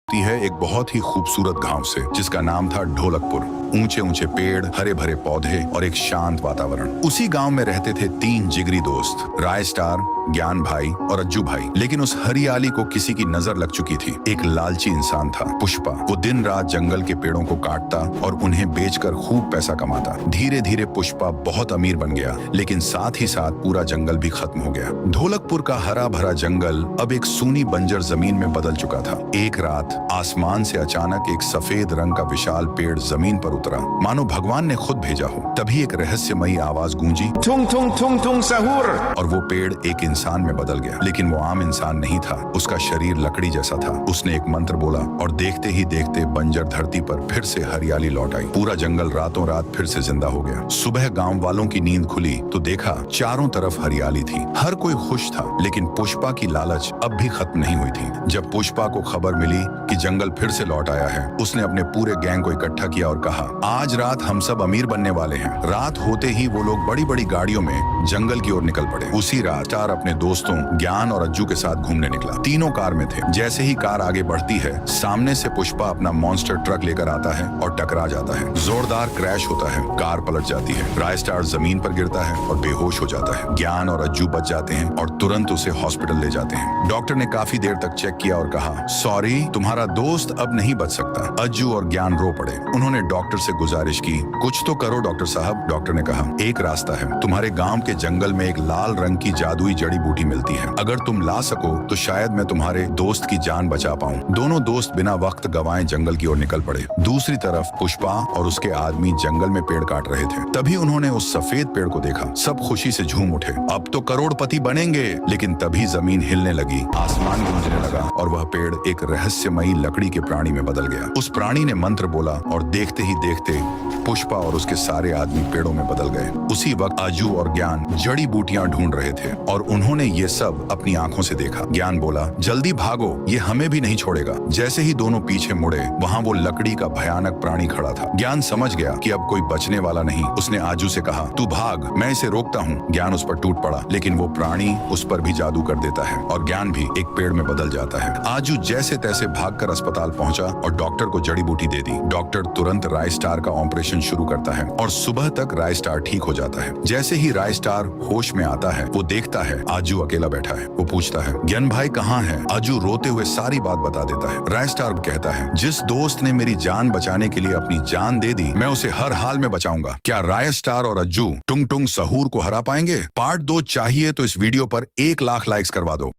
है एक बहुत ही खूबसूरत गांव से जिसका नाम था ढोलकपुर। ऊंचे ऊंचे पेड़, हरे भरे पौधे और एक शांत वातावरण। उसी गांव में रहते थे 3 जिगरी दोस्त, राय स्टार, ज्ञान भाई और अज्जू भाई। लेकिन उस हरियाली को किसी की नजर लग चुकी थी। एक लालची इंसान था, पुष्पा। वो दिन रात जंगल के पेड़ों को काटता और उन्हें बेचकर खूब पैसा कमाता। धीरे धीरे पुष्पा बहुत अमीर बन गया, लेकिन साथ ही साथ पूरा जंगल भी खत्म हो गया। ढोलकपुर का हरा भरा जंगल अब एक सूनी बंजर जमीन में बदल चुका था। एक रात आसमान से अचानक एक सफेद रंग का विशाल पेड़ जमीन पर उतरा, मानो भगवान ने खुद भेजा हो। तभी एक रहस्यमयी आवाज गूंजी, थुंग थुंग थुंग थुंग सहूर। और वो पेड़ एक इंसान में बदल गया। लेकिन वो आम इंसान नहीं था, उसका शरीर लकड़ी जैसा था। उसने एक मंत्र बोला और देखते ही देखते बंजर धरती पर फिर से हरियाली लौट आई। पूरा जंगल रातों रात फिर से जिंदा हो गया। सुबह गांव वालों की नींद खुली तो देखा चारों तरफ हरियाली थी। हर कोई खुश था, लेकिन पुष्पा की लालच अब भी खत्म नहीं हुई थी। जब पुष्पा को खबर मिली कि जंगल फिर से लौट आया है, उसने अपने पूरे गैंग को इकट्ठा किया और कहा, आज रात हम सब अमीर बनने वाले हैं। रात होते ही वो लोग बड़ी बड़ी गाड़ियों में जंगल की ओर निकल पड़े। उसी रात स्टार अपने दोस्तों ज्ञान और अज्जू के साथ घूमने निकला। तीनों कार में थे। जैसे ही कार आगे बढ़ती है, सामने से पुष्पा अपना मॉन्स्टर ट्रक लेकर आता है और टकरा जाता है। जोरदार क्रैश होता है, कार पलट जाती है। राय स्टार जमीन पर गिरता है और बेहोश हो जाता है। ज्ञान और अज्जू बच जाते हैं और तुरंत उसे हॉस्पिटल ले जाते हैं। डॉक्टर ने काफी देर तक चेक किया और कहा, सॉरी, तुम्हारा दोस्त अब नहीं बच सकता। अज्जू और ज्ञान रो पड़े। उन्होंने डॉक्टर से गुजारिश की, कुछ तो करो डॉक्टर साहब। डॉक्टर ने कहा, एक रास्ता है, तुम्हारे गांव के जंगल में एक लाल रंग की जादुई जड़ी बूटी मिलती है। अगर तुम ला सको तो शायद मैं तुम्हारे दोस्त की जान बचा पाऊं। दोनों दोस्त बिना वक्त गवाए जंगल की ओर निकल पड़े। दूसरी तरफ पुष्पा और उसके आदमी जंगल में पेड़ काट रहे थे। तभी उन्होंने उस सफेद पेड़ को देखा। सब खुशी से झूम उठे, अब तो करोड़पति बनेंगे। लेकिन तभी जमीन हिलने लगी, आसमान गूंजने लगा और वह पेड़ एक रहस्यमयी लकड़ी के प्राणी में बदल गया। उस प्राणी ने मंत्र बोला और देखते ही देखते पुष्पा और उसके सारे आदमी पेड़ों में बदल गए। उसी वक्त अज्जू और ज्ञान जड़ी बूटियां ढूंढ रहे थे और उन्होंने ये सब अपनी आंखों से देखा। ज्ञान बोला, जल्दी भागो, ये हमें भी नहीं छोड़ेगा। जैसे ही दोनों पीछे मुड़े, वहां वो लकड़ी का भयानक प्राणी खड़ा था। ज्ञान समझ गया कि अब कोई बचने वाला नहीं। उसने आजू से कहा, तू भाग, मैं इसे रोकता हूँ। ज्ञान उस पर टूट पड़ा, लेकिन वो प्राणी उस पर भी जादू कर देता है और ज्ञान भी एक पेड़ में बदल जाता है। आजू जैसे तैसे भागकर अस्पताल पहुंचा और डॉक्टर को जड़ी बूटी दे दी। डॉक्टर तुरंत राय स्टार का ऑपरेशन शुरू करता है और सुबह तक राय स्टार ठीक हो जाता है। जैसे ही राय स्टार होश में आता है, वो देखता है आजू अकेला बैठा है। वो पूछता है, ज्ञान भाई कहाँ है? आजू रोते हुए सारी बात बता देता है। राय स्टार कहता है, जिस दोस्त ने मेरी जान बचाने के लिए अपनी जान दे दी, मैं उसे हर हाल में बचाऊंगा। क्या राय स्टार और अज्जू टुंग टुंग सहूर को हरा पाएंगे? पार्ट 2 चाहिए तो इस वीडियो पर 1 लाख लाइक्स करवा दो।